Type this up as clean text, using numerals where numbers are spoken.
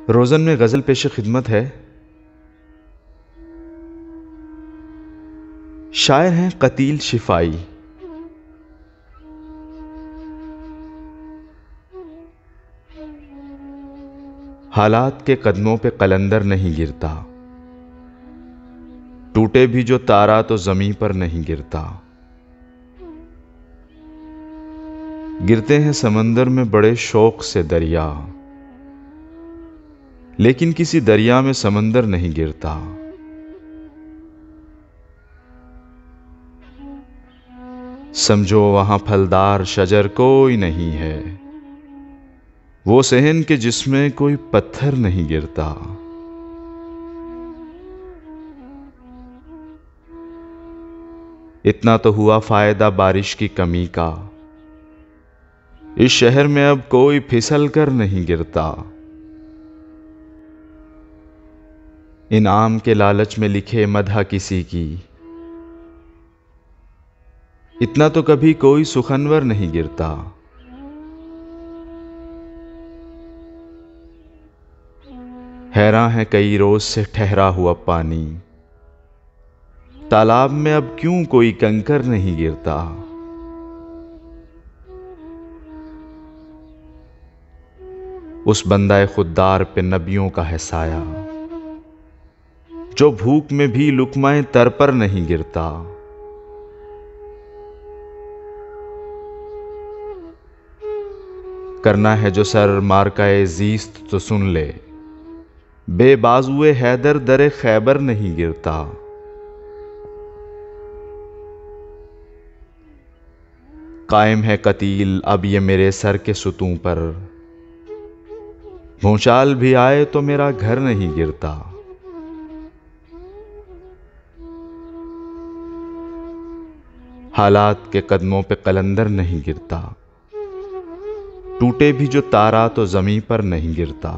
रोज़न में गज़ल पेश खिदमत है। शायर हैं कतील शिफाई। हालात के कदमों पे कलंदर नहीं गिरता, टूटे भी जो तारा तो ज़मीं पर नहीं गिरता। गिरते हैं समंदर में बड़े शौक से दरिया, लेकिन किसी दरिया में समंदर नहीं गिरता। समझो वहां फलदार शजर कोई नहीं है, वो सहन के जिसमें कोई पत्थर नहीं गिरता। इतना तो हुआ फायदा बारिश की कमी का, इस शहर में अब कोई फिसल कर नहीं गिरता। इनाम के लालच में लिखे मदह किसी की, इतना तो कभी कोई सुखनवर नहीं गिरता। हैरान है कई रोज से ठहरा हुआ पानी, तालाब में अब क्यों कोई कंकर नहीं गिरता। उस बंदाए खुद्दार पे नबियों का है साया, जो भूख में भी लुकमाए तर पर नहीं गिरता। करना है जो सर मारकाए जीस्त तो सुन ले, बेबाजुए हैदर दरे खैबर नहीं गिरता। कायम है कतील अब ये मेरे सर के सुतूं पर, भूचाल भी आए तो मेरा घर नहीं गिरता। हालात के कदमों पे कलंदर नहीं गिरता, टूटे भी जो तारा तो जमीन पर नहीं गिरता।